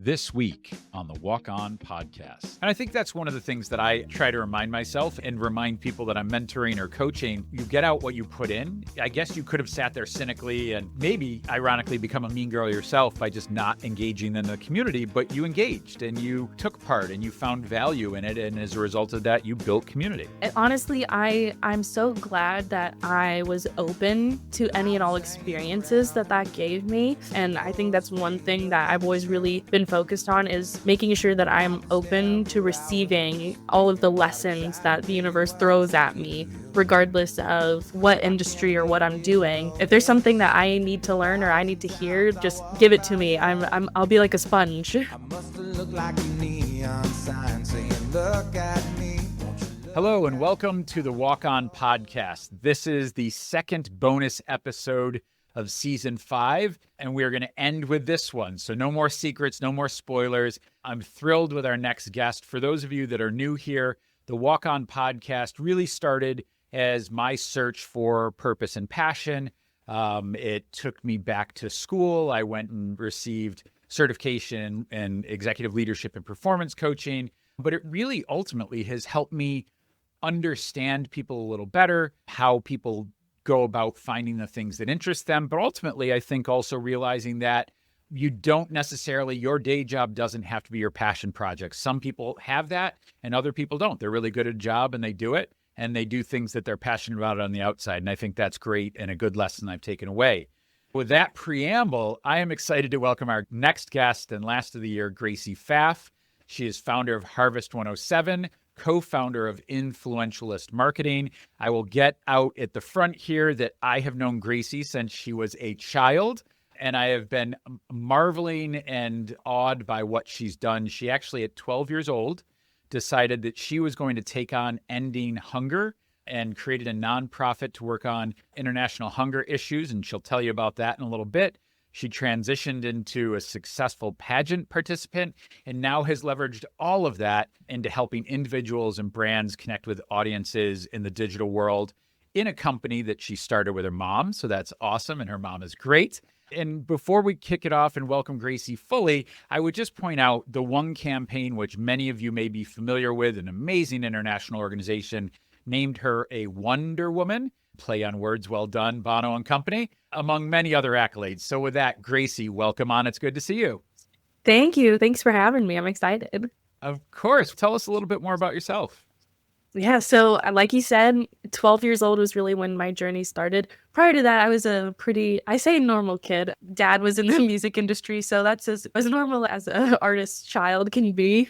this week on the Walk On podcast. And I think that's one of the things that I try to remind myself and remind people that I'm mentoring or coaching. You get out what you put in. I guess you could have sat there cynically and maybe ironically become a mean girl yourself by just not engaging in the community, but you engaged and you took part and you found value in it. And as a result of that, you built community. And honestly, I'm so glad that I was open to any and all experiences that gave me. And I think that's one thing that I've always really been focused on, is making sure that I'm open to receiving all of the lessons that the universe throws at me, regardless of what industry or what I'm doing. If there's something that I need to learn or I need to hear, just give it to me. I'll be like a sponge. Hello and welcome to the Walk On podcast. This is the second bonus episode of season 5, and we're going to end with this one. So no more secrets, no more spoilers. I'm thrilled with our next guest. For those of you that are new here, the Walk On podcast really started as my search for purpose and passion. It took me back to school. I went and received certification in executive leadership and performance coaching, but it really ultimately has helped me understand people a little better, how people go about finding the things that interest them. But ultimately, I think also realizing that you don't necessarily, your day job doesn't have to be your passion project. Some people have that and other people don't. They're really good at a job and they do it and they do things that they're passionate about on the outside. And I think that's great and a good lesson I've taken away. With that preamble, I am excited to welcome our next guest and last of the year, Gracie Pfaff. She is founder of Harvest 107, co-founder of Influentialist Marketing. I will get out at the front here that I have known Gracie since she was a child, and I have been marveling and awed by what she's done. She actually, at 12 years old, decided that she was going to take on ending hunger and created a nonprofit to work on international hunger issues, and she'll tell you about that in a little bit. She transitioned into a successful pageant participant and now has leveraged all of that into helping individuals and brands connect with audiences in the digital world in a company that she started with her mom. So that's awesome. And her mom is great. And before we kick it off and welcome Gracie fully, I would just point out the One campaign, which many of you may be familiar with, an amazing international organization, named her a ONEderWoman. Play on words, well done, Bono and company, among many other accolades. So with that, Gracie, welcome on. It's good to see you. Thank you. Thanks for having me. I'm excited. Of course. Tell us a little bit more about yourself. Yeah, so like you said, 12 years old was really when my journey started. Prior to that, I was a pretty, I say normal kid. Dad was in the music industry, so that's as normal as an artist child can be.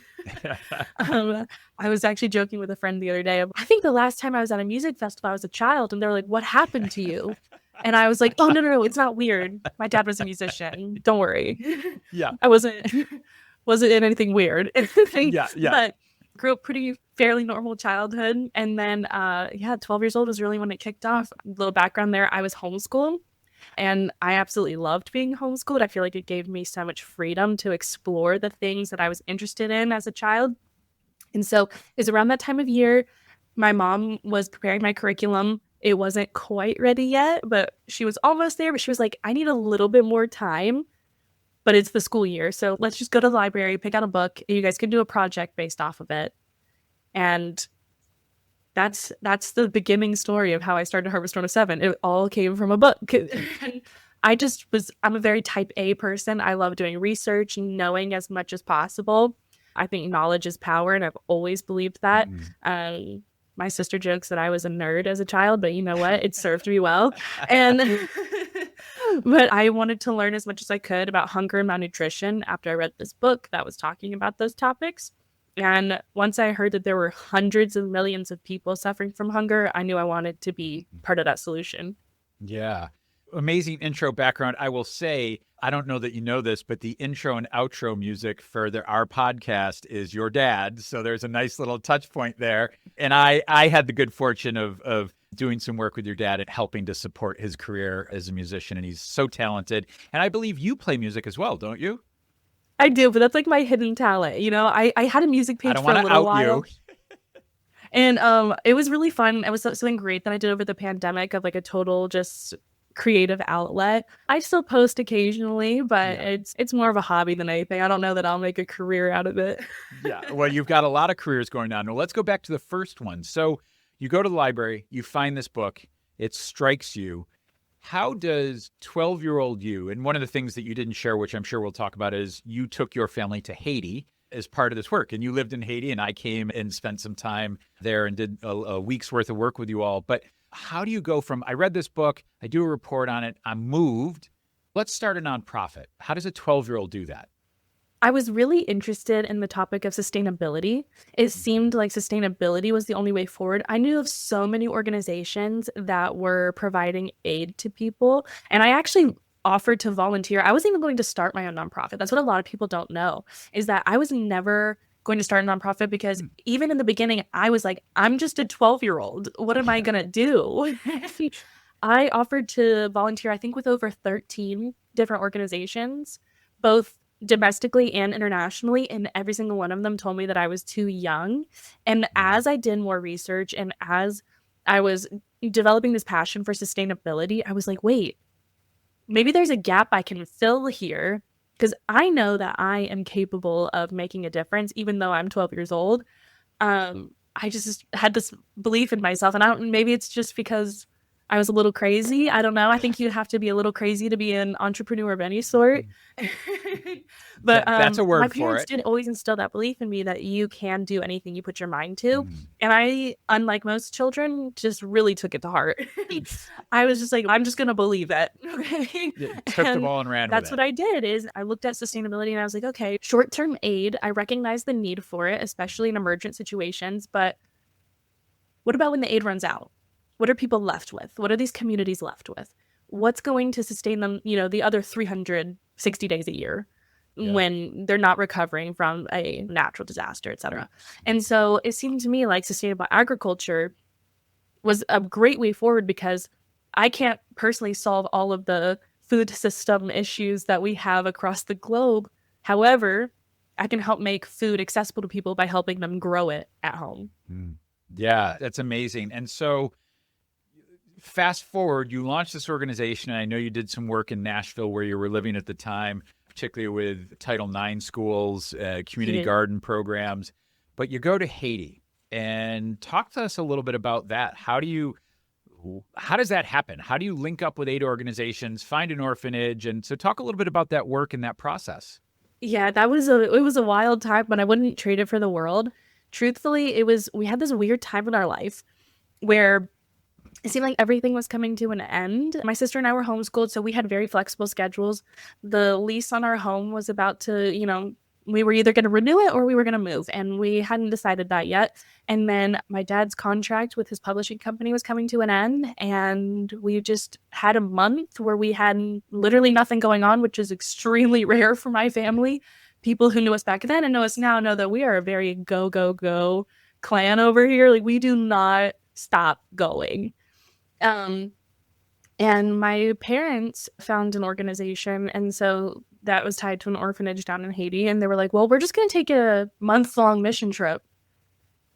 I was actually joking with a friend the other day. I think the last time I was at a music festival, I was a child, and they were like, "What happened to you?" And I was like, "Oh, no, it's not weird. My dad was a musician. Don't worry." Yeah. I wasn't in anything weird. Yeah. But grew up fairly normal childhood. And then, 12 years old was really when it kicked off. A little background there. I was homeschooled and I absolutely loved being homeschooled. I feel like it gave me so much freedom to explore the things that I was interested in as a child. And so it was around that time of year, my mom was preparing my curriculum. It wasn't quite ready yet, but she was almost there. But she was like, I need a little bit more time. But it's the school year, so let's just go to the library, pick out a book, and you guys can do a project based off of it. And that's the beginning story of how I started Harvest 107. It all came from a book. And I'm a very type A person. I love doing research and knowing as much as possible. I think knowledge is power, and I've always believed that. My sister jokes that I was a nerd as a child, but you know what? It served me well. But I wanted to learn as much as I could about hunger and malnutrition after I read this book that was talking about those topics. And once I heard that there were hundreds of millions of people suffering from hunger, I knew I wanted to be part of that solution. Yeah. Amazing intro background. I will say, I don't know that you know this, but the intro and outro music for our podcast is your dad. So there's a nice little touch point there. And I had the good fortune of doing some work with your dad and helping to support his career as a musician. And he's so talented. And I believe you play music as well, don't you? I do, but that's like my hidden talent. You know, I had a music page for a little while. And it was really fun. It was something great that I did over the pandemic of like a total just creative outlet. I still post occasionally, but Yeah. it's more of a hobby than anything. I don't know that I'll make a career out of it. Yeah. Well, you've got a lot of careers going on. Well, let's go back to the first one. So you go to the library, you find this book, it strikes you. How does 12-year-old you, and one of the things that you didn't share, which I'm sure we'll talk about, is you took your family to Haiti as part of this work. And you lived in Haiti, and I came and spent some time there and did a week's worth of work with you all. But how do you go from, I read this book, I do a report on it, I'm moved, let's start a nonprofit. How does a 12-year-old do that? I was really interested in the topic of sustainability. It seemed like sustainability was the only way forward. I knew of so many organizations that were providing aid to people, and I actually offered to volunteer. I wasn't even going to start my own nonprofit. That's what a lot of people don't know, is that I was never going to start a nonprofit because even in the beginning, I was like, I'm just a 12-year-old. What am I going to do? I offered to volunteer, I think, with over 13 different organizations, both domestically and internationally, and every single one of them told me that I was too young. And as I did more research and as I was developing this passion for sustainability, I was like, wait, maybe there's a gap I can fill here, because I know that I am capable of making a difference even though I'm 12 years old. I just had this belief in myself, and maybe it's just because I was a little crazy. I don't know. I think you have to be a little crazy to be an entrepreneur of any sort. But that's a word my for parents it. did always instill that belief in me that you can do anything you put your mind to. And I, unlike most children, just really took it to heart. I was just like, I'm just going to believe it. Okay. Took the ball and ran with it. That's what I did, is I looked at sustainability and I was like, okay, short-term aid, I recognize the need for it, especially in emergent situations. But what about when the aid runs out? What are people left with? What are these communities left with? What's going to sustain them, the other 360 days a year when they're not recovering from a natural disaster, et cetera? And so it seemed to me like sustainable agriculture was a great way forward, because I can't personally solve all of the food system issues that we have across the globe. However, I can help make food accessible to people by helping them grow it at home. Yeah, that's amazing. And so fast forward, you launched this organization, and I know you did some work in Nashville where you were living at the time, particularly with Title IX schools, community garden programs. But you go to Haiti, and talk to us a little bit about that. How does that happen? How do you link up with aid organizations, find an orphanage? And so talk a little bit about that work and that process. Yeah, it was a wild time, but I wouldn't trade it for the world. Truthfully, we had this weird time in our life where it seemed like everything was coming to an end. My sister and I were homeschooled, so we had very flexible schedules. The lease on our home was about to, we were either going to renew it or we were going to move, and we hadn't decided that yet. And then my dad's contract with his publishing company was coming to an end, and we just had a month where we had literally nothing going on, which is extremely rare for my family. People who knew us back then and know us now know that we are a very go, go, go clan over here. Like, we do not stop going. And my parents found an organization, and so that was tied to an orphanage down in Haiti. And they were like, well, we're just going to take a month-long mission trip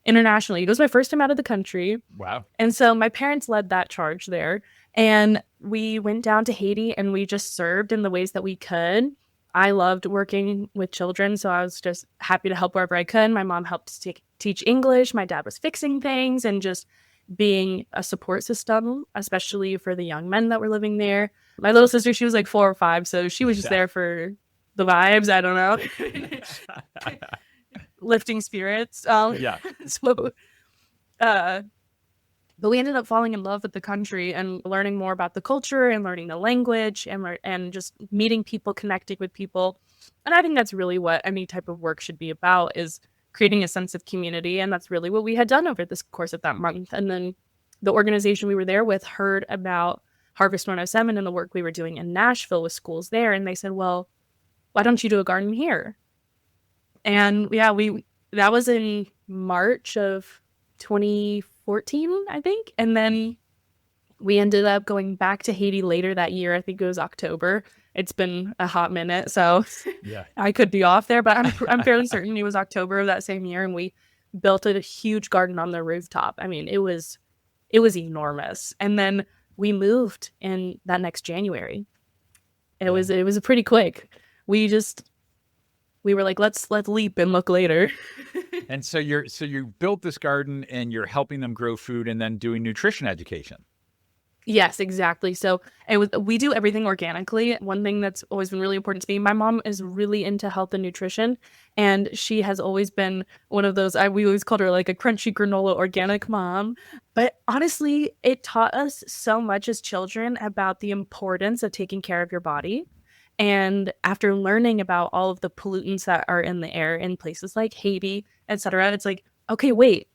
internationally. It was my first time out of the country. Wow. And so my parents led that charge there. And we went down to Haiti, and we just served in the ways that we could. I loved working with children, so I was just happy to help wherever I could. My mom helped teach English. My dad was fixing things and just being a support system, especially for the young men that were living there. My little sister, she was like 4 or 5, so she was just there for the vibes. I don't know. Lifting spirits. But we ended up falling in love with the country and learning more about the culture and learning the language and just meeting people, connecting with people. And I think that's really what any type of work should be about, is creating a sense of community. And that's really what we had done over this course of that month. And then the organization we were there with heard about Harvest 107 and the work we were doing in Nashville with schools there. And they said, well, why don't you do a garden here? And that was in March of 2014, I think. And then we ended up going back to Haiti later that year. I think it was October. It's been a hot minute, so I could be off there, but I'm fairly certain it was October of that same year, and we built a huge garden on the rooftop. I mean, it was enormous. And then we moved in that next January. It was pretty quick. We were like, let's leap and look later. And so you built this garden and you're helping them grow food and then doing nutrition education. Yes, exactly. So we do everything organically. One thing that's always been really important to me, my mom is really into health and nutrition, and she has always been one of those, we always called her like a crunchy granola organic mom. But honestly, it taught us so much as children about the importance of taking care of your body. And after learning about all of the pollutants that are in the air in places like Haiti, etc., it's like, okay, wait,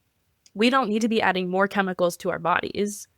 we don't need to be adding more chemicals to our bodies.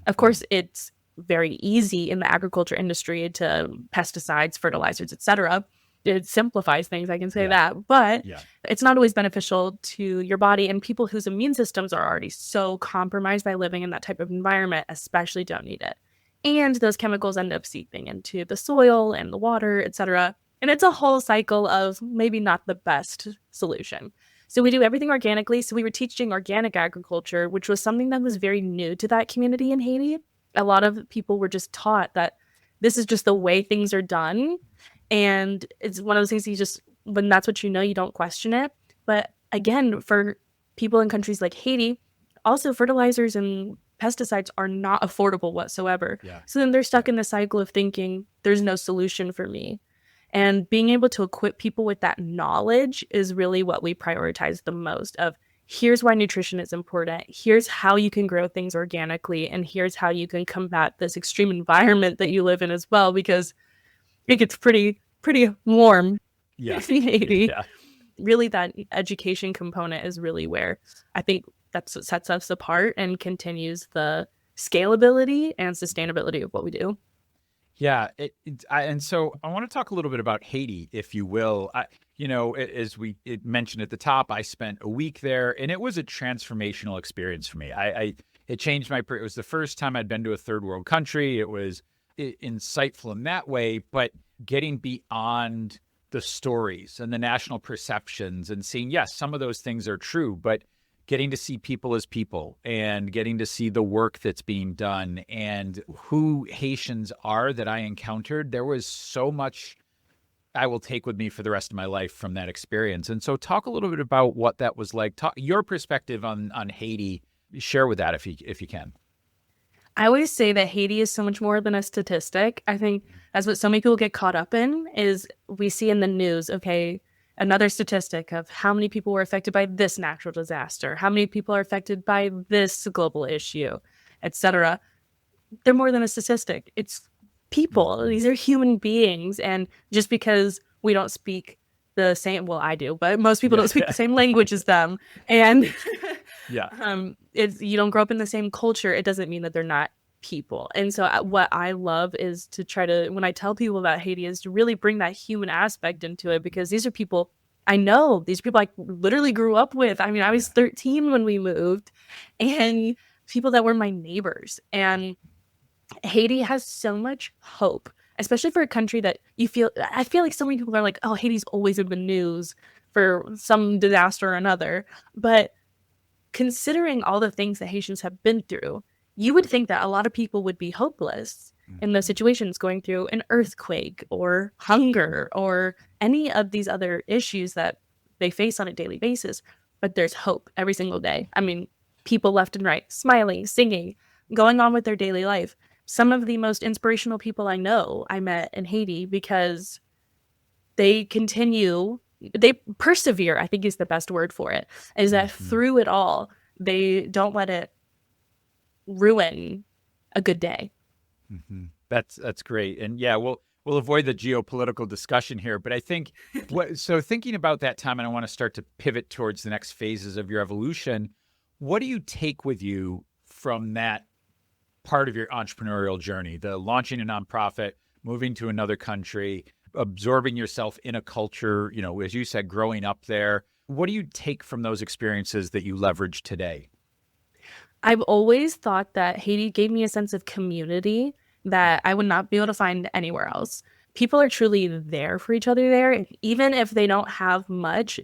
Of course, it's very easy in the agriculture industry to pesticides, fertilizers, etc. It simplifies things, I can say that, but it's not always beneficial to your body. And people whose immune systems are already so compromised by living in that type of environment especially don't need it. And those chemicals end up seeping into the soil and the water, etc. And it's a whole cycle of maybe not the best solution. So we do everything organically. So we were teaching organic agriculture, which was something that was very new to that community in Haiti. A lot of people were just taught that this is just the way things are done. And it's one of those things when that's what you know, you don't question it. But again, for people in countries like Haiti, also fertilizers and pesticides are not affordable whatsoever. Yeah. So then they're stuck in the cycle of thinking there's no solution for me. And being able to equip people with that knowledge is really what we prioritize the most of, here's why nutrition is important. Here's how you can grow things organically. And here's how you can combat this extreme environment that you live in as well, because it gets pretty warm. Yeah. Yeah. Really, that education component is really where I think that's what sets us apart and continues the scalability and sustainability of what we do. Yeah. And so I want to talk a little bit about Haiti, if you will. As we mentioned at the top, I spent a week there and it was a transformational experience for me. It changed it was the first time I'd been to a third world country. It was insightful in that way, but getting beyond the stories and the national perceptions and seeing, yes, some of those things are true, but getting to see people as people and getting to see the work that's being done and who Haitians are that I encountered, there was so much I will take with me for the rest of my life from that experience. And so talk a little bit about what that was like. Your perspective on Haiti. Share with that if you can. I always say that Haiti is so much more than a statistic. I think that's what so many people get caught up in is we see in the news, okay, another statistic of how many people were affected by this natural disaster, how many people are affected by this global issue, etc. They're more than a statistic. It's people. These are human beings. And just because we don't speak the same, well, I do, but most people don't speak the same language as them. And you don't grow up in the same culture. It doesn't mean that they're not people. And so what I love is to try to, when I tell people about Haiti, is to really bring that human aspect into it, because these are people I know, these people I literally grew up with. I mean, I was 13 when we moved, and people that were my neighbors. And Haiti has so much hope, especially for a country that I feel like so many people are like, oh, Haiti's always in the news for some disaster or another. But considering all the things that Haitians have been through, you would think that a lot of people would be hopeless in those situations, going through an earthquake or hunger or any of these other issues that they face on a daily basis. But there's hope every single day. I mean, people left and right, smiling, singing, going on with their daily life. Some of the most inspirational people I know I met in Haiti, because they persevere, I think is the best word for it, is that through it all, they don't let it ruin a good day. Mm-hmm. That's great. And yeah, we'll avoid the geopolitical discussion here, but I think so thinking about that time, and I want to start to pivot towards the next phases of your evolution. What do you take with you from that part of your entrepreneurial journey, the launching a nonprofit, moving to another country, absorbing yourself in a culture, as you said, growing up there? What do you take from those experiences that you leverage today? I've always thought that Haiti gave me a sense of community that I would not be able to find anywhere else. People are truly there for each other there. Even if they don't have much,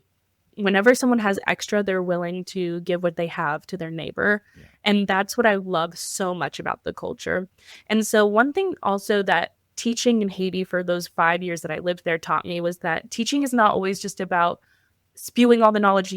whenever someone has extra, they're willing to give what they have to their neighbor. Yeah. And that's what I love so much about the culture. And so one thing also that teaching in Haiti for those 5 years that I lived there taught me was that teaching is not always just about spewing all the knowledge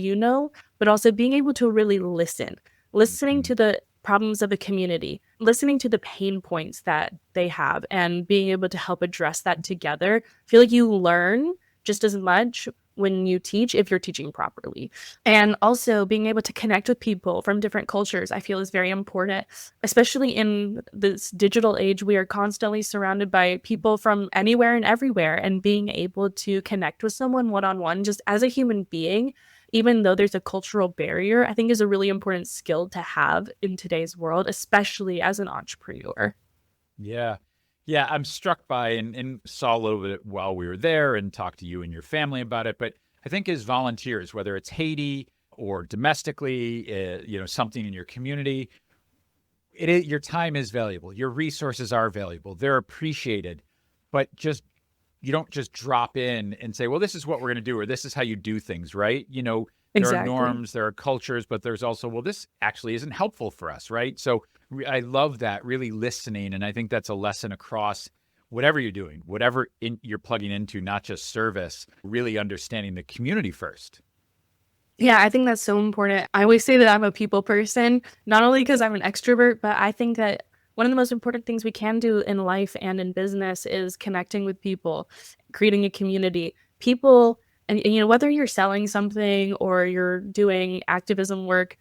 but also being able to really listening to the problems of the community, listening to the pain points that they have, and being able to help address that together. I feel like you learn just as much when you teach if you're teaching properly. And also being able to connect with people from different cultures, I feel is very important, especially in this digital age. We are constantly surrounded by people from anywhere and everywhere, and being able to connect with someone one-on-one just as a human being, even though there's a cultural barrier, I think is a really important skill to have in today's world, especially as an entrepreneur. Yeah. Yeah, I'm struck by and saw a little bit while we were there and talked to you and your family about it. But I think as volunteers, whether it's Haiti or domestically, something in your community, your time is valuable. Your resources are valuable. They're appreciated. But you don't just drop in and say, well, this is what we're going to do, or this is how you do things, right? There are norms, there are cultures, but there's also, well, this actually isn't helpful for us, right? So I love that, really listening. And I think that's a lesson across whatever you're doing, whatever you're plugging into, not just service, really understanding the community first. Yeah, I think that's so important. I always say that I'm a people person, not only because I'm an extrovert, but I think that one of the most important things we can do in life and in business is connecting with people, creating a community. People, and whether you're selling something or you're doing activism work,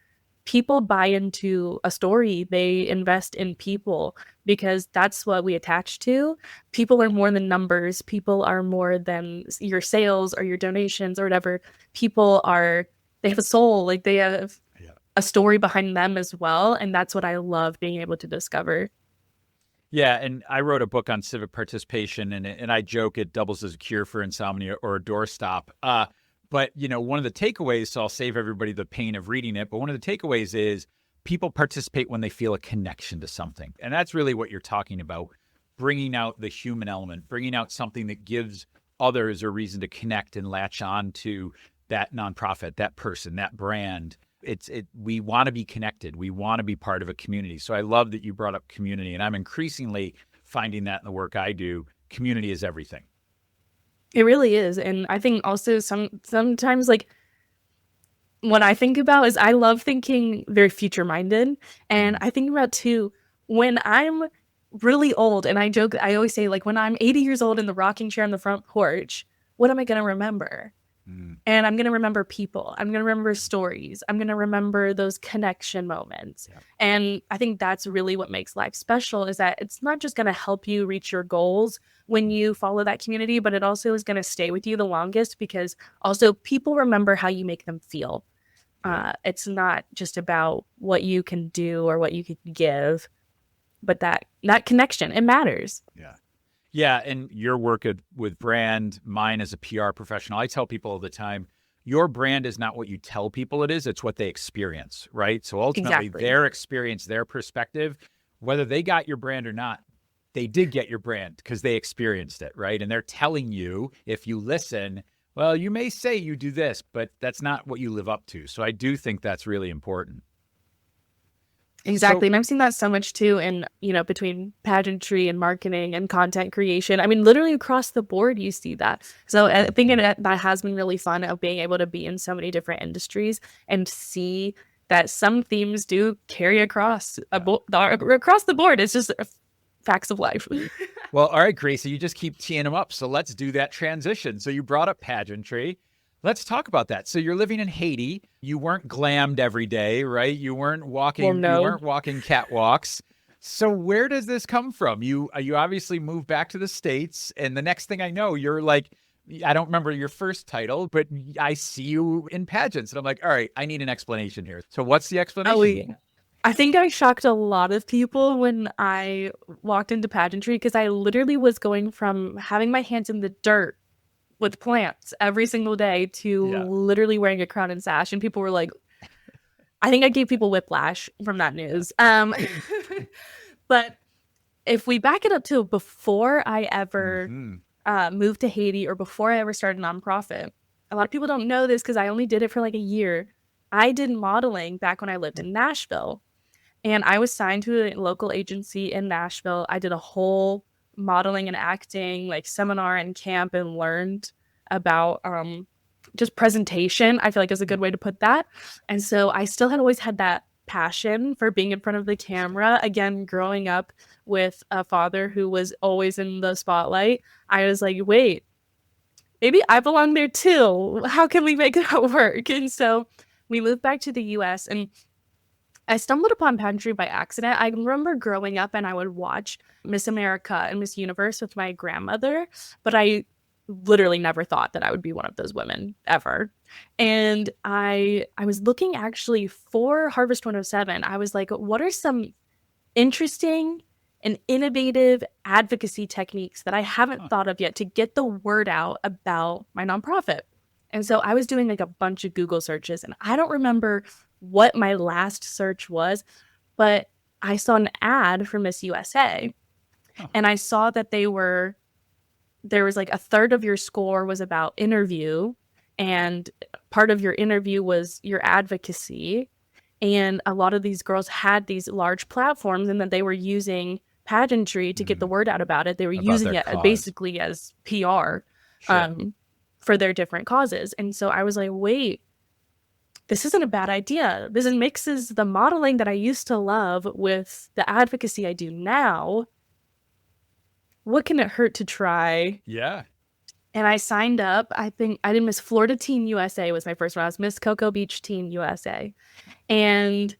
people buy into a story. They invest in people because that's what we attach to. People are more than numbers. People are more than your sales or your donations or whatever. They have a soul, like they have a story behind them as well. And that's what I love being able to discover. Yeah, and I wrote a book on civic participation, and I joke it doubles as a cure for insomnia or a doorstop. But, one of the takeaways, so I'll save everybody the pain of reading it, but one of the takeaways is people participate when they feel a connection to something. And that's really what you're talking about, bringing out the human element, bringing out something that gives others a reason to connect and latch on to that nonprofit, that person, that brand. We want to be connected. We want to be part of a community. So I love that you brought up community, and I'm increasingly finding that in the work I do. Community is everything. It really is. And I think also sometimes like what I think about is I love thinking very future minded. And I think about too, when I'm really old, and I always say, like, when I'm 80 years old in the rocking chair on the front porch, what am I going to remember? And I'm going to remember people. I'm going to remember stories. I'm going to remember those connection moments. Yeah. And I think that's really what makes life special, is that it's not just going to help you reach your goals when you follow that community, but it also is going to stay with you the longest, because also people remember how you make them feel. It's not just about what you can do or what you can give, but that connection, it matters. Yeah. Yeah, and your work with brand, mine as a PR professional, I tell people all the time, your brand is not what you tell people it is, it's what they experience, right? So ultimately, their experience, their perspective, whether they got your brand or not, they did get your brand because they experienced it, right? And they're telling you, if you listen, well, you may say you do this, but that's not what you live up to. So I do think that's really important. Exactly. And I've seen that so much too in, between pageantry and marketing and content creation. I mean, literally across the board, you see that. So I think that has been really fun, of being able to be in so many different industries and see that some themes do carry across the board. It's just facts of life. Well, all right, Gracie, you just keep teeing them up. So let's do that transition. So you brought up pageantry. Let's talk about that. So you're living in Haiti. You weren't glammed every day, right? You weren't walking. Well, no. You weren't walking catwalks. So where does this come from? You obviously moved back to the States, and the next thing I know, you're like, I don't remember your first title, but I see you in pageants, and I'm like, all right, I need an explanation here. So what's the explanation? Oh, yeah. I think I shocked a lot of people when I walked into pageantry, because I literally was going from having my hands in the dirt with plants every single day to literally wearing a crown and sash. And people were like, I think I gave people whiplash from that news. But if we back it up to before I ever moved to Haiti, or before I ever started a nonprofit, a lot of people don't know this because I only did it for like a year. I did modeling back when I lived in Nashville, and I was signed to a local agency in Nashville. I did a whole modeling and acting like seminar and camp and learned about just presentation. I feel like is a good way to put that. And so I still had always had that passion for being in front of the camera. Again, growing up with a father who was always in the spotlight, I was like, wait, maybe I belong there too. How can we make that work? And so we moved back to the US, and I stumbled upon pageantry by accident. I remember growing up and I would watch Miss America and Miss Universe with my grandmother, but I literally never thought that I would be one of those women ever. And I was looking actually for Harvest 107. I was like, what are some interesting and innovative advocacy techniques that I haven't thought of yet to get the word out about my nonprofit? And so I was doing like a bunch of Google searches, and I don't remember what my last search was, but I saw an ad for Miss USA, and I saw that there was like a third of your score was about interview, and part of your interview was your advocacy. And a lot of these girls had these large platforms, and that they were using pageantry to get the word out about it. They were using it basically as PR for their different causes. And so I was like, wait, this isn't a bad idea. This mixes the modeling that I used to love with the advocacy I do now. What can it hurt to try? Yeah. And I signed up. I think I did Miss Florida Teen USA was my first one. I was Miss Cocoa Beach Teen USA. And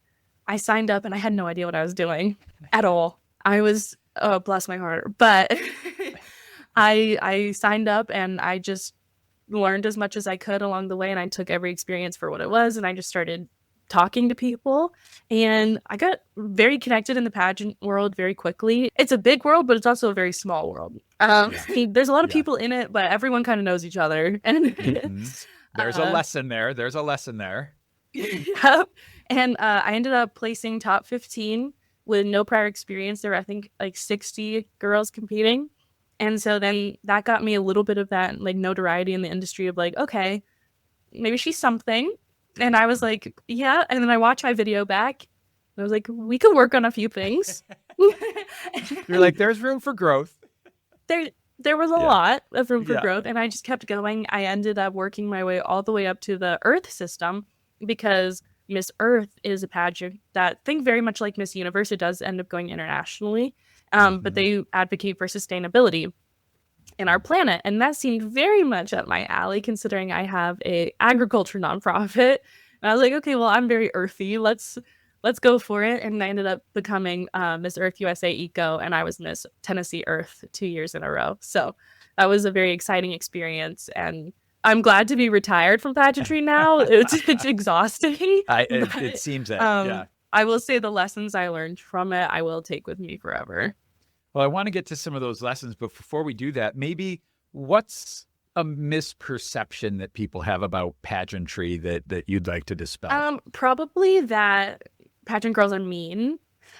I signed up and I had no idea what I was doing at all. I was, oh, bless my heart. But I signed up and I just learned as much as I could along the way. And I took every experience for what it was. And I just started talking to people. And I got very connected in the pageant world very quickly. It's a big world, but it's also a very small world. There's a lot of people in it, but everyone kind of knows each other. And there's a lesson there. There's a lesson there. Yep. And I ended up placing top 15 with no prior experience. There were, I think, like 60 girls competing. And so then that got me a little bit of that like notoriety in the industry of like, okay, maybe she's something. And I was like, yeah. And then I watched my video back. And I was like, we could work on a few things. You're like, there's room for growth. There was a lot of room for growth. And I just kept going. I ended up working my way all the way up to the Earth system, because Miss Earth is a pageant that, think very much like Miss Universe, it does end up going internationally. But they advocate for sustainability in our planet. And that seemed very much up my alley, considering I have a agriculture nonprofit. And I was like, okay, well, I'm very earthy. Let's go for it. And I ended up becoming Miss Earth USA Eco, and I was Miss Tennessee Earth 2 years in a row. So that was a very exciting experience. And I'm glad to be retired from pageantry now. It's exhausting. It seems that, yeah. I will say the lessons I learned from it, I will take with me forever. Well, I want to get to some of those lessons, but before we do that, maybe what's a misperception that people have about pageantry that you'd like to dispel? Probably that pageant girls are mean.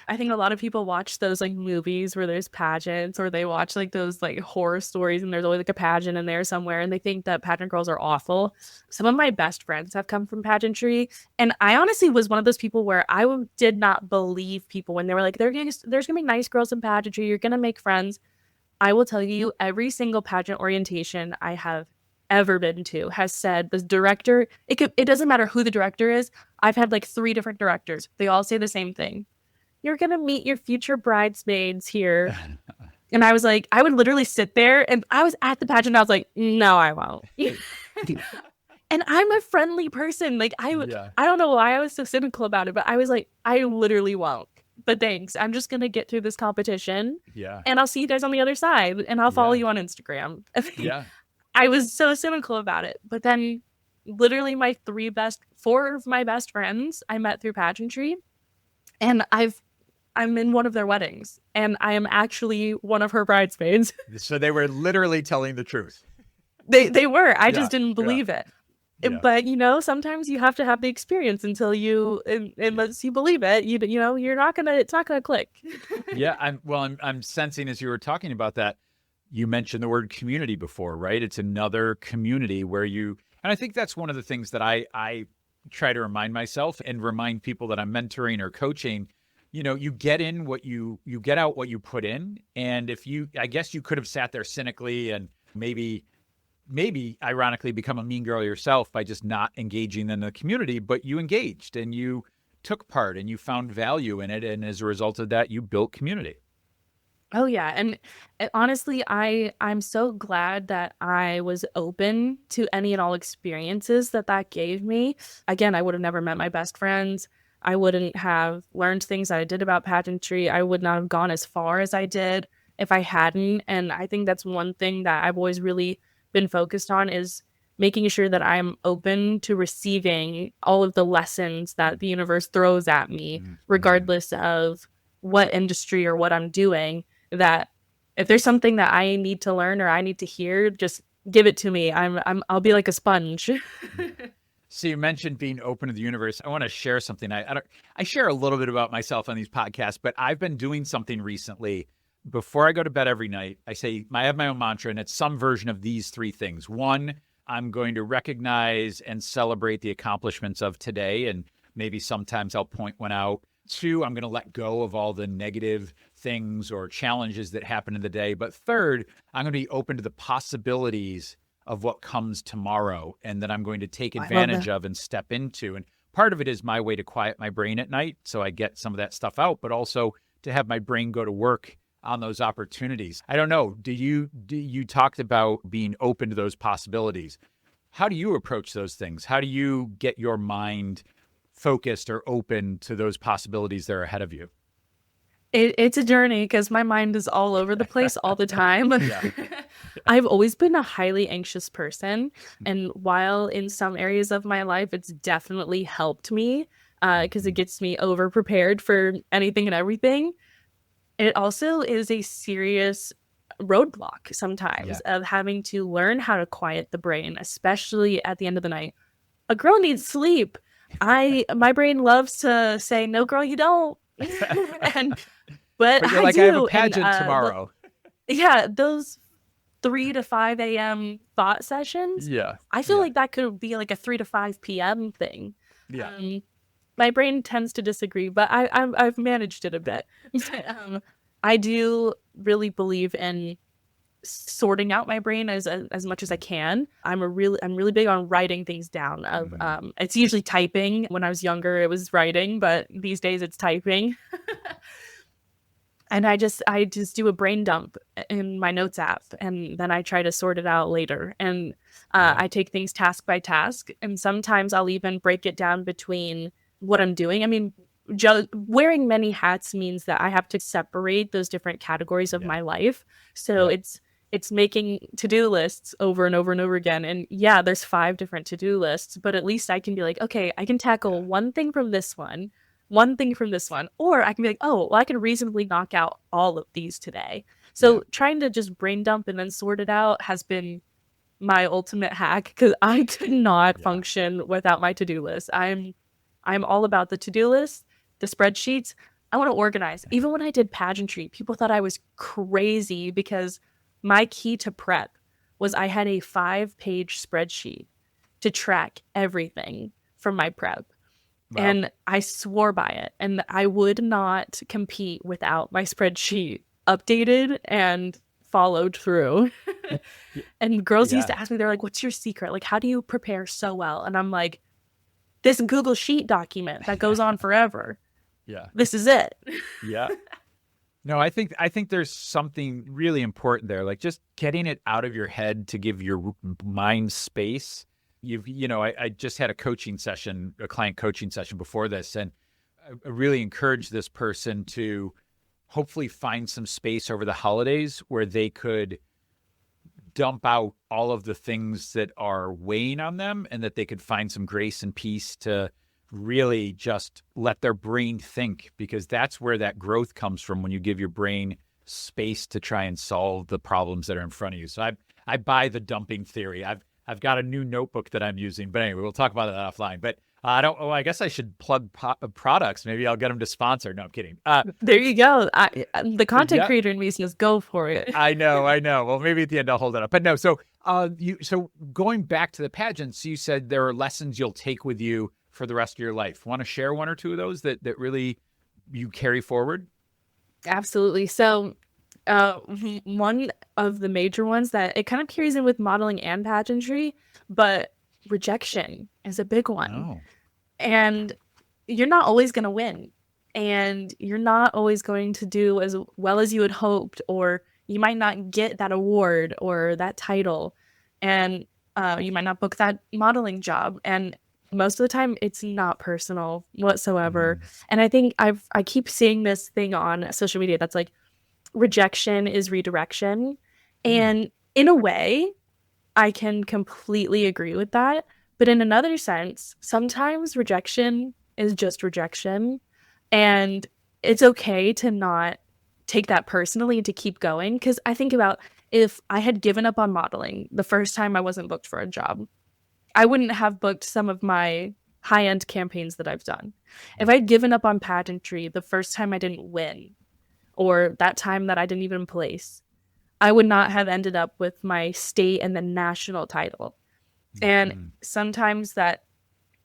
I think a lot of people watch those like movies where there's pageants, or they watch like those like horror stories and there's always like a pageant in there somewhere, and they think that pageant girls are awful. Some of my best friends have come from pageantry, and I honestly was one of those people where I did not believe people when they were like, there's gonna be nice girls in pageantry, you're gonna make friends. I will tell you, every single pageant orientation I have ever been to has said the director, it doesn't matter who the director is. I've had like 3 different directors. They all say the same thing. You're going to meet your future bridesmaids here. And I was like, I would literally sit there, and I was at the pageant. I was like, no, I won't. And I'm a friendly person. Like I don't know why I was so cynical about it, but I was like, I literally won't. But thanks. I'm just going to get through this competition. Yeah. And I'll see you guys on the other side, and I'll follow you on Instagram. Yeah. I was so cynical about it. But then literally my 4 of my best friends I met through pageantry, and I'm in one of their weddings, and I am actually one of her bridesmaids. So they were literally telling the truth. They were. I just didn't believe it. Yeah. But, sometimes you have to have the experience until unless you believe it, it's not going to click. Yeah. I'm sensing, as you were talking about that, you mentioned the word community before, right? It's another community where you And I think that's one of the things that I try to remind myself and remind people that I'm mentoring or coaching. You get in what you get out what you put in. And I guess you could have sat there cynically and maybe ironically become a mean girl yourself by just not engaging in the community, but you engaged and you took part and you found value in it. And as a result of that, you built community. Oh yeah. And honestly, I'm so glad that I was open to any and all experiences that gave me. Again, I would have never met my best friends. I wouldn't have learned things that I did about pageantry. I would not have gone as far as I did if I hadn't. And I think that's one thing that I've always really been focused on, is making sure that I'm open to receiving all of the lessons that the universe throws at me, regardless of what industry or what I'm doing. That if there's something that I need to learn or I need to hear, just give it to me. I'll be like a sponge. So you mentioned being open to the universe. I want to share something. I share a little bit about myself on these podcasts, but I've been doing something recently. Before I go to bed every night, I have my own mantra, and it's some version of these three things. One, I'm going to recognize and celebrate the accomplishments of today, and maybe sometimes I'll point one out. Two, I'm going to let go of all the negative things or challenges that happen in the day. But third, I'm going to be open to the possibilities of what comes tomorrow and that I'm going to take advantage of and step into. And part of it is my way to quiet my brain at night so I get some of that stuff out, but also to have my brain go to work on those opportunities. I don't know. You talked about being open to those possibilities. How do you approach those things? How do you get your mind focused or open to those possibilities that are ahead of you? It's a journey because my mind is all over the place all the time. Yeah. I've always been a highly anxious person. And while in some areas of my life, it's definitely helped me because it gets me over prepared for anything and everything. It also is a serious roadblock sometimes of having to learn how to quiet the brain, especially at the end of the night. A girl needs sleep. My brain loves to say, no, girl, you don't. But you're like, I have a pageant tomorrow. Those 3 to 5 a.m. thought sessions. I feel like that could be like a 3 to 5 p.m. thing. My brain tends to disagree, but I've managed it a bit. I do really believe in sorting out my brain as much as I can. I'm really big on writing things down. It's usually typing. When I was younger, it was writing, but these days it's typing. And I just do a brain dump in my notes app, and then I try to sort it out later. And I take things task by task, and sometimes I'll even break it down between what I'm doing. I mean, wearing many hats means that I have to separate those different categories of my life. So it's making to-do lists over and over and over again. And there's 5 different to-do lists, but at least I can be like, okay, I can tackle one thing from this one thing from this one, or I can be like, oh, well, I can reasonably knock out all of these today. So trying to just brain dump and then sort it out has been my ultimate hack, because I could not function without my to-do list. I'm all about the to-do list, the spreadsheets. I want to organize. Even when I did pageantry, people thought I was crazy because my key to prep was I had a 5-page spreadsheet to track everything from my prep. Wow. And I swore by it. And I would not compete without my spreadsheet updated and followed through. And girls used to ask me, they're like, what's your secret? Like, how do you prepare so well? And I'm like, this Google Sheet document that goes on forever. This is it. No, I think there's something really important there, like just getting it out of your head to give your mind space. I just had a client coaching session before this, and I really encouraged this person to hopefully find some space over the holidays where they could dump out all of the things that are weighing on them, and that they could find some grace and peace to really just let their brain think, because that's where that growth comes from, when you give your brain space to try and solve the problems that are in front of you. So I buy the dumping theory. I've got a new notebook that I'm using, but anyway, we'll talk about that offline. But I guess I should plug products. Maybe I'll get them to sponsor. No, I'm kidding. There you go. The content creator in me says go for it. I know. Well, maybe at the end I'll hold it up. But no, so So going back to the pageants, you said there are lessons you'll take with you for the rest of your life. Want to share one or two of those that really you carry forward? Absolutely. So, one of the major ones that it kind of carries in with modeling and pageantry, but rejection is a big one. Oh, And you're not always going to win. And you're not always going to do as well as you had hoped, or you might not get that award or that title. And you might not book that modeling job. And most of the time, it's not personal whatsoever. And I think I keep seeing this thing on social media that's like, rejection is redirection. And in a way, I can completely agree with that. But in another sense, sometimes rejection is just rejection. And it's okay to not take that personally and to keep going. Because I think about if I had given up on modeling the first time I wasn't booked for a job, I wouldn't have booked some of my high-end campaigns that I've done. If I'd given up on pageantry the first time I didn't win, or that time that I didn't even place, I would not have ended up with my state and the national title. And sometimes that,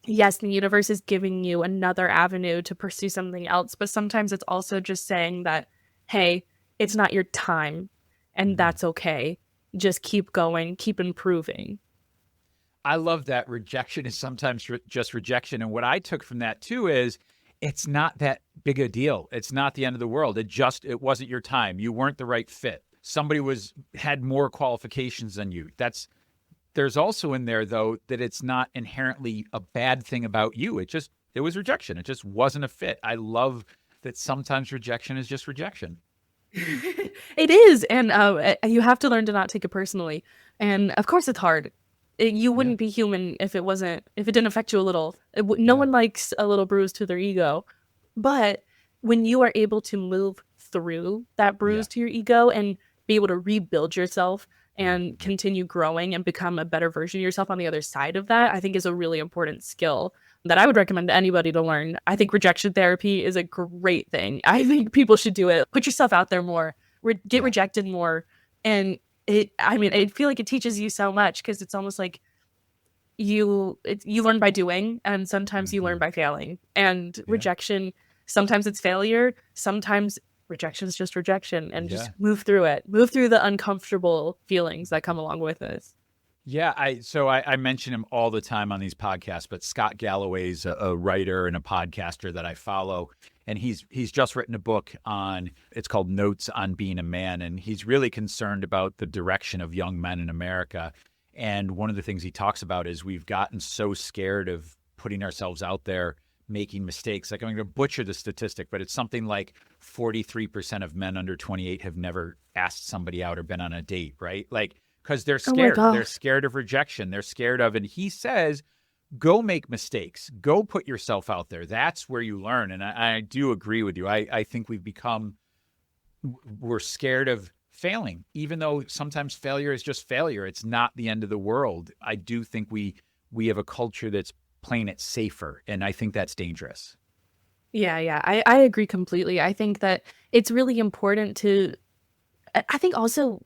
yes, the universe is giving you another avenue to pursue something else, but sometimes it's also just saying that, hey, it's not your time, and that's okay. Just keep going, keep improving. I love that rejection is sometimes just rejection. And what I took from that too is it's not that big a deal. It's not the end of the world. It wasn't your time. You weren't the right fit. Somebody had more qualifications than you. There's also in there though that it's not inherently a bad thing about you. It was rejection. It just wasn't a fit. I love that sometimes rejection is just rejection. It is. And you have to learn to not take it personally. And of course it's hard. You wouldn't be human if it didn't affect you a little. No one likes a little bruise to their ego. But when you are able to move through that bruise to your ego and be able to rebuild yourself and continue growing and become a better version of yourself on the other side of that, I think is a really important skill that I would recommend to anybody to learn. I think rejection therapy is a great thing. I think people should do it. Put yourself out there more, get rejected more. And I feel like it teaches you so much because it's almost like you learn by doing, and sometimes you learn by failing. And rejection, sometimes it's failure, sometimes rejection is just rejection, and just move through it. Move through the uncomfortable feelings that come along with it. Yeah, I mention him all the time on these podcasts, but Scott Galloway's a writer and a podcaster that I follow, and he's just written a book it's called Notes on Being a Man, and he's really concerned about the direction of young men in America. And one of the things he talks about is we've gotten so scared of putting ourselves out there, making mistakes. Like, I'm going to butcher the statistic, but it's something like 43% of men under 28 have never asked somebody out or been on a date, right? Like, because they're scared. They're scared of rejection. They're scared of, and he says, go make mistakes. Go put yourself out there. That's where you learn. And I do agree with you. I think we're scared of failing, even though sometimes failure is just failure. It's not the end of the world. I do think we have a culture that's playing it safer, and I think that's dangerous. Yeah. I agree completely. I think that it's really important I think also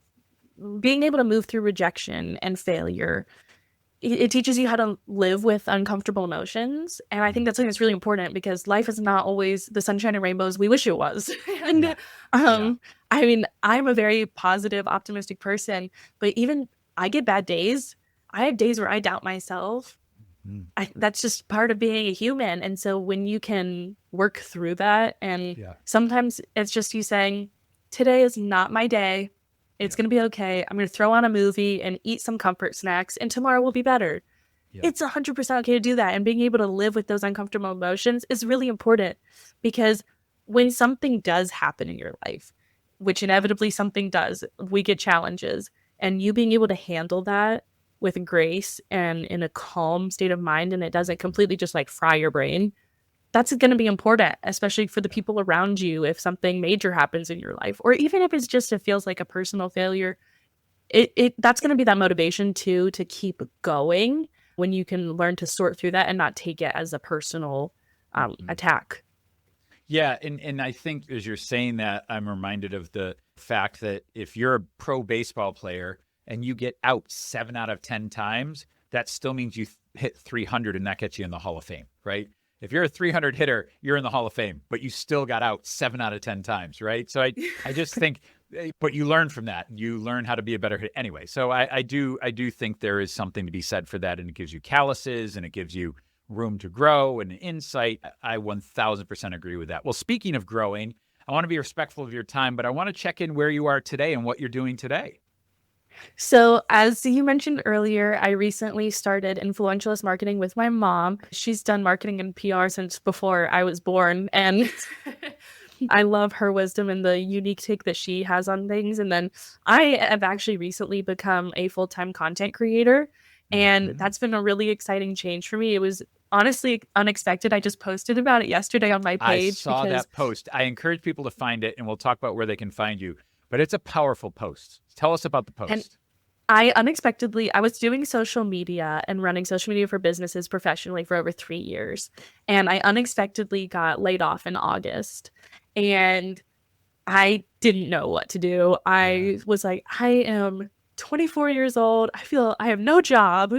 being able to move through rejection and failure, it teaches you how to live with uncomfortable emotions. And I think that's something that's really important because life is not always the sunshine and rainbows we wish it was. And I mean, I'm a very positive, optimistic person, but even I get bad days. I have days where I doubt myself. That's just part of being a human. And so when you can work through that, and sometimes it's just you saying, today is not my day. It's going to be okay. I'm going to throw on a movie and eat some comfort snacks, and tomorrow will be better. It's 100% okay to do that. And being able to live with those uncomfortable emotions is really important, because when something does happen in your life, which inevitably something does, we get challenges, and you being able to handle that with grace and in a calm state of mind, and it doesn't completely just like fry your brain, that's going to be important, especially for the people around you. If something major happens in your life, or even if it's just, it feels like a personal failure, that's going to be that motivation too, to keep going when you can learn to sort through that and not take it as a personal attack. Yeah. And I think as you're saying that, I'm reminded of the fact that if you're a pro baseball player and you get out 7 out of 10 times, that still means you hit 300 and that gets you in the Hall of Fame, right? If you're a 300 hitter, you're in the Hall of Fame, but you still got out 7 out of 10 times, right? So I just think, but you learn from that. You learn how to be a better hitter anyway. So I do think there is something to be said for that, and it gives you calluses and it gives you room to grow and insight. I 1000% agree with that. Well, speaking of growing, I want to be respectful of your time, but I want to check in where you are today and what you're doing today. So, as you mentioned earlier, I recently started Influentialist Marketing with my mom. She's done marketing and PR since before I was born, and I love her wisdom and the unique take that she has on things. And then I have actually recently become a full-time content creator, and that's been a really exciting change for me. It was honestly unexpected. I just posted about it yesterday on my page. I saw that post. I encourage people to find it, and we'll talk about where they can find you. But it's a powerful post. Tell us about the post. And I was doing social media and running social media for businesses professionally for over 3 years. And I unexpectedly got laid off in August. And I didn't know what to do. I was like, I am 24 years old. I feel I have no job. I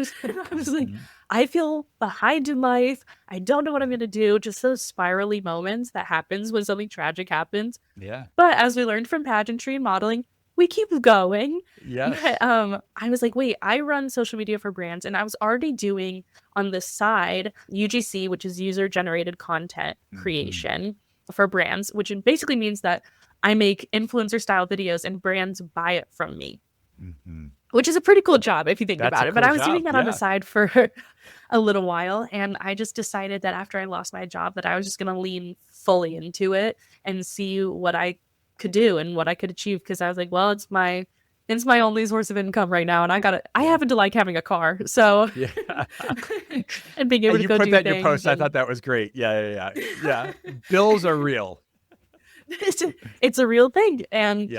was like, I feel behind in life. I don't know what I'm going to do. Just those spirally moments that happens when something tragic happens. Yeah. But as we learned from pageantry and modeling, we keep going. Yes. But, I was like, wait, I run social media for brands, and I was already doing on the side UGC, which is user generated content creation for brands, which basically means that I make influencer style videos and brands buy it from me. Which is a pretty cool job if you think about it. But I was doing that on the side for a little while. And I just decided that after I lost my job that I was just going to lean fully into it and see what I could do and what I could achieve. Because I was like, well, it's my only source of income right now. And I happen to like having a car. So and being able to go do things. You put that in your post. I thought that was great. Yeah. Bills are real. It's a real thing. And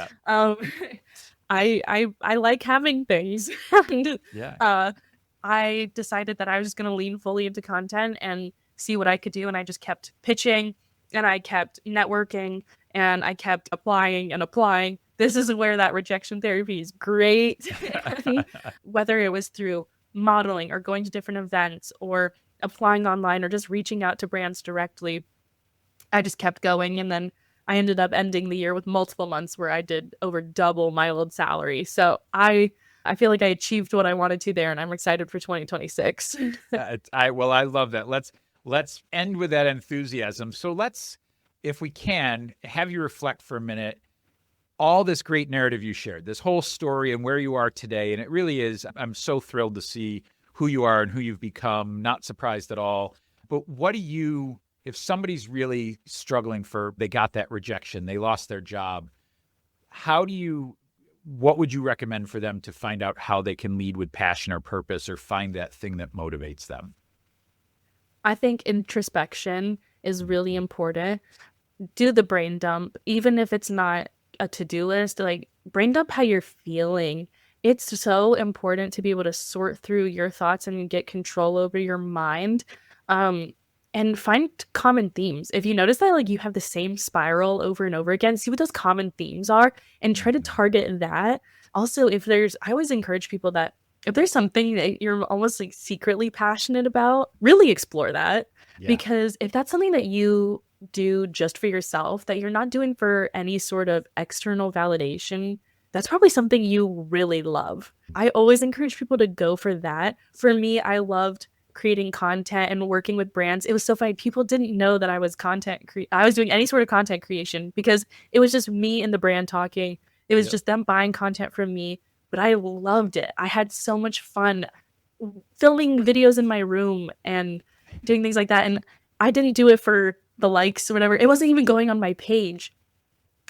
I like having things. I decided that I was just going to lean fully into content and see what I could do. And I just kept pitching, and I kept networking, and I kept applying and applying. This is where that rejection therapy is great. Whether it was through modeling or going to different events or applying online or just reaching out to brands directly, I just kept going. And then I ended up ending the year with multiple months where I did over double my old salary. So I feel like I achieved what I wanted to there, and I'm excited for 2026. I love that. Let's end with that enthusiasm. So let's, if we can, have you reflect for a minute all this great narrative you shared, this whole story and where you are today. And it really is, I'm so thrilled to see who you are and who you've become, not surprised at all. But if somebody's really struggling they got that rejection, they lost their job, what would you recommend for them to find out how they can lead with passion or purpose or find that thing that motivates them? I think introspection is really important. Do the brain dump, even if it's not a to-do list, like brain dump how you're feeling. It's so important to be able to sort through your thoughts and get control over your mind. And find common themes. If you notice that like you have the same spiral over and over again, see what those common themes are and try to target that. Also, I always encourage people that if there's something that you're almost like secretly passionate about, really explore that. Because if that's something that you do just for yourself, that you're not doing for any sort of external validation, that's probably something you really love. I always encourage people to go for that. For me, I loved creating content and working with brands. It was so funny. People didn't know that I was I was doing any sort of content creation because it was just me and the brand talking. It was just them buying content from me, but I loved it. I had so much fun filming videos in my room and doing things like that. And I didn't do it for the likes or whatever. It wasn't even going on my page.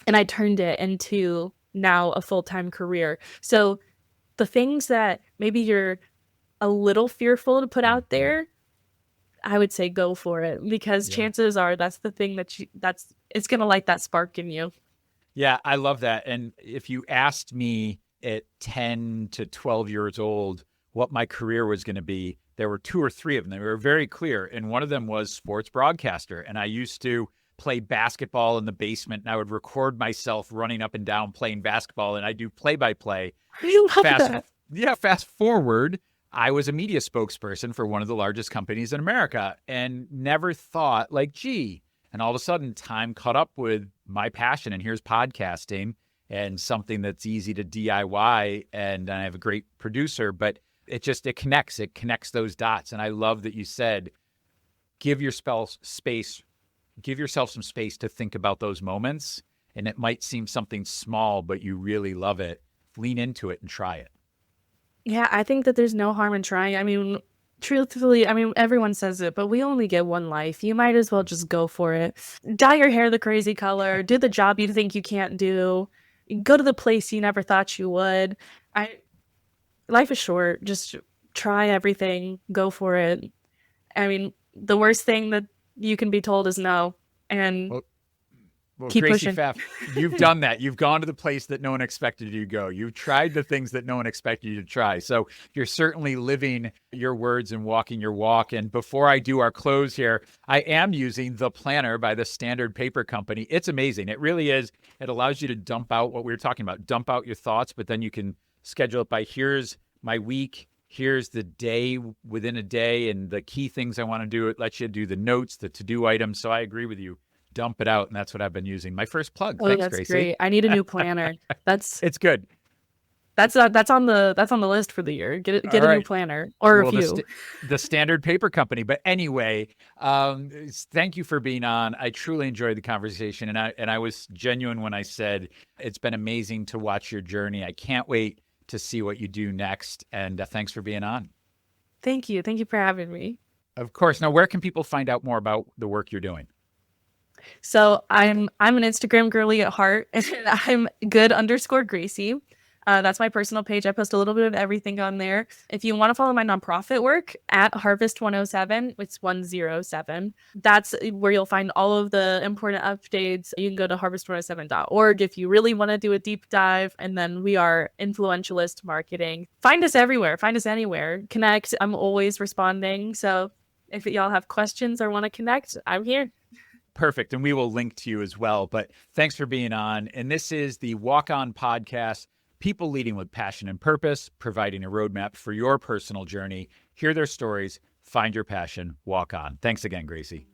And I turned it into now a full-time career. So the things that maybe you're a little fearful to put out there, I would say go for it, because chances are that's the thing it's going to light that spark in you. Yeah, I love that. And if you asked me at 10 to 12 years old what my career was going to be, there were 2 or 3 of them. They were very clear. And one of them was sports broadcaster. And I used to play basketball in the basement, and I would record myself running up and down playing basketball, and I do play-by-play. I love that. Yeah, fast forward, I was a media spokesperson for one of the largest companies in America and never thought like, gee, and all of a sudden time caught up with my passion, and here's podcasting and something that's easy to DIY, and I have a great producer, but it connects those dots. And I love that you said, give yourself some space to think about those moments. And it might seem something small, but you really love it. Lean into it and try it. Yeah, I think that there's no harm in trying. I mean, truthfully, everyone says it, but we only get one life. You might as well just go for it. Dye your hair the crazy color, do the job you think you can't do, go to the place you never thought you would. Life is short. Just try everything. Go for it. I mean, the worst thing that you can be told is no. And keep Gracie pushing. Pfaff, you've done that. You've gone to the place that no one expected you to go. You've tried the things that no one expected you to try. So you're certainly living your words and walking your walk. And before I do our close here, I am using the planner by the Standard Paper Company. It's amazing. It really is. It allows you to dump out what we were talking about, dump out your thoughts, but then you can schedule it by here's my week, here's the day within a day, and the key things I want to do. It lets you do the notes, the to-do items. So I agree with you. Dump it out, and that's what I've been using. My first plug. Thanks, That's Gracie. great. I need a new planner. It's good. That's on the list for the year. Get a new planner or a few. The Standard Paper Company. But anyway, thank you for being on. I truly enjoyed the conversation, and I was genuine when I said it's been amazing to watch your journey. I can't wait to see what you do next. And thanks for being on. Thank you. Thank you for having me. Of course. Now, where can people find out more about the work you're doing? So I'm an Instagram girly at heart, and I'm good_Gracie. That's my personal page. I post a little bit of everything on there. If you want to follow my nonprofit work at Harvest 107, it's 107. That's where you'll find all of the important updates. You can go to harvest107.org if you really want to do a deep dive. And then we are Influentialist Marketing. Find us everywhere. Find us anywhere. Connect. I'm always responding. So if y'all have questions or want to connect, I'm here. Perfect. And we will link to you as well. But thanks for being on. And this is the Walk On Podcast. People leading with passion and purpose, providing a roadmap for your personal journey. Hear their stories, find your passion, walk on. Thanks again, Gracie.